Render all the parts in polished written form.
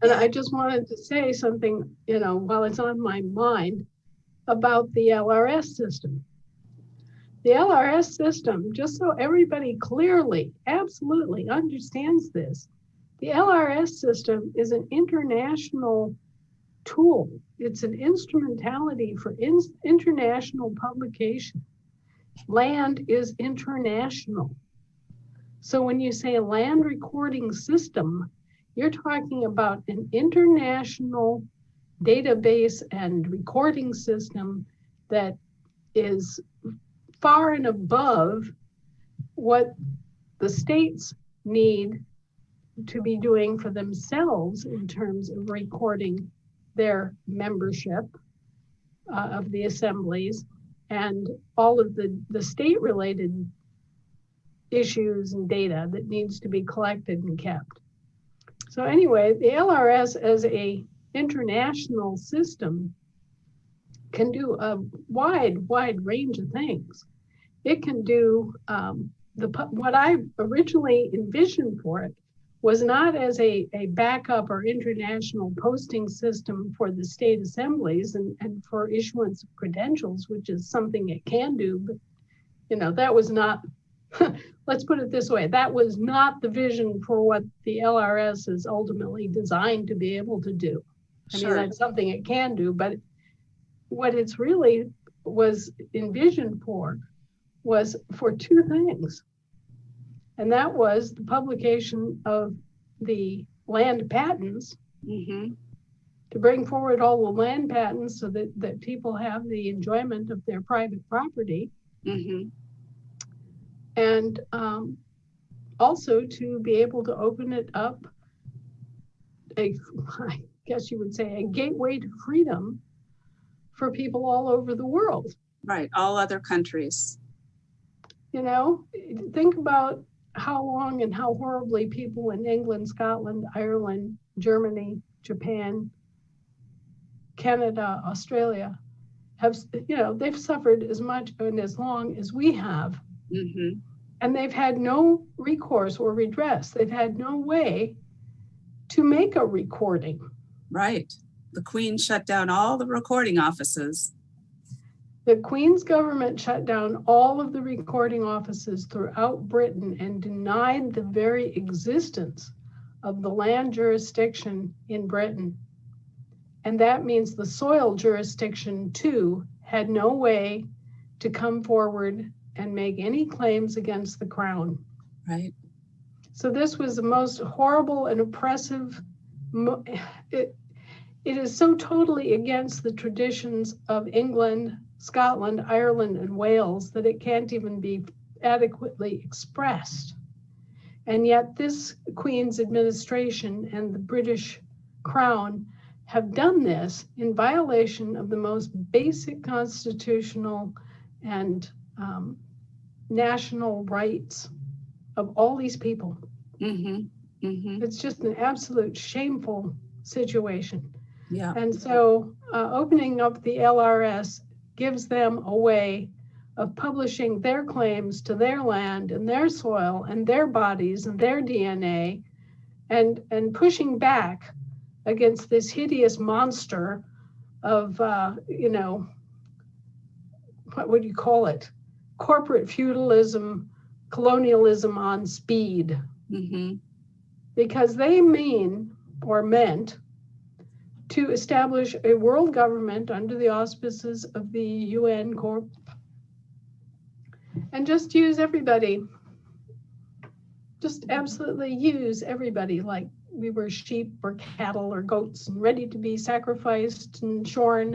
And I just wanted to say something, while it's on my mind, about the LRS system. The LRS system, just so everybody clearly, absolutely understands this, the LRS system is an international tool. It's an instrumentality for international publication. Land is international. So when you say land recording system, you're talking about an international database and recording system that is far and above what the states need to be doing for themselves in terms of recording their membership of the assemblies and all of the state-related issues and data that needs to be collected and kept. So anyway, the LRS as a international system can do a wide range of things. It can do what I originally envisioned for it was not as a backup or international posting system for the state assemblies and for issuance of credentials, which is something it can do, but that was not, let's put it this way, that was not the vision for what the LRS is ultimately designed to be able to do. Sure. I mean, that's something it can do, but what it's really was envisioned for was for two things. And that was the publication of the land patents, to bring forward all the land patents so that people have the enjoyment of their private property. And also to be able to open it up, I guess you would say, a gateway to freedom for people all over the world. Right, all other countries. Think about how long and how horribly people in England, Scotland, Ireland, Germany, Japan, Canada, Australia have, they've suffered as much and as long as we have. And they've had no recourse or redress. They've had no way to make a recording. Right. The Queen shut down all the recording offices. The Queen's government shut down all of the recording offices throughout Britain and denied the very existence of the land jurisdiction in Britain. And that means the soil jurisdiction, too, had no way to come forward and make any claims against the crown. Right. So this was the most horrible and oppressive. It is so totally against the traditions of England, Scotland, Ireland, and Wales that it can't even be adequately expressed. And yet this Queen's administration and the British Crown have done this in violation of the most basic constitutional and national rights of all these people. It's just an absolute shameful situation. Yeah. And so opening up the LRS gives them a way of publishing their claims to their land and their soil and their bodies and their DNA and pushing back against this hideous monster of, what would you call it? Corporate feudalism, colonialism on speed. Because they meant to establish a world government under the auspices of the UN Corp and just use everybody. Just absolutely use everybody like we were sheep or cattle or goats and ready to be sacrificed and shorn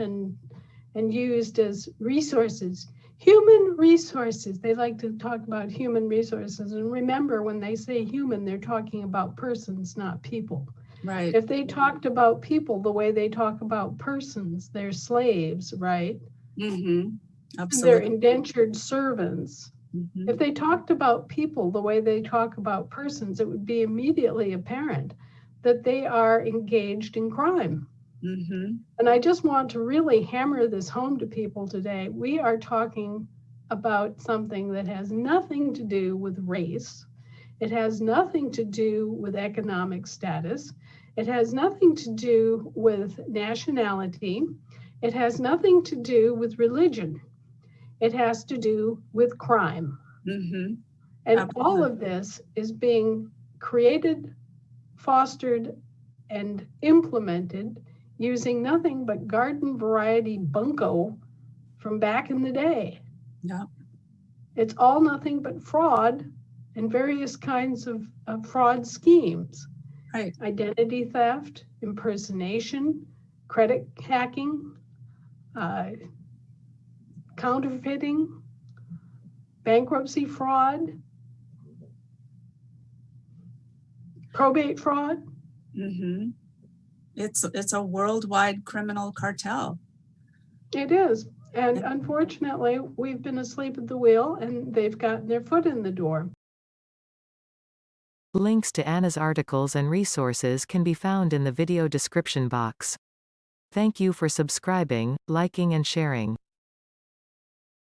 and used as resources. Human resources. They like to talk about human resources. And remember, when they say human, they're talking about persons, not people. Right. If they talked about people the way they talk about persons, they're slaves, right? Absolutely. They're indentured servants. If they talked about people the way they talk about persons, it would be immediately apparent that they are engaged in crime. And I just want to really hammer this home to people today. We are talking about something that has nothing to do with race. It has nothing to do with economic status. It has nothing to do with nationality. It has nothing to do with religion. It has to do with crime. Mm-hmm. And Absolutely. all of this is being created, fostered, and implemented using nothing but garden variety bunco from back in the day. Yeah. It's all nothing but fraud and various kinds of fraud schemes. Right. Identity theft, impersonation, credit hacking, counterfeiting, bankruptcy fraud, probate fraud. Mm-hmm. It's a worldwide criminal cartel. It is. And Yeah. unfortunately, we've been asleep at the wheel and they've gotten their foot in the door. Links to Anna's articles and resources can be found in the video description box. Thank you for subscribing, liking and sharing.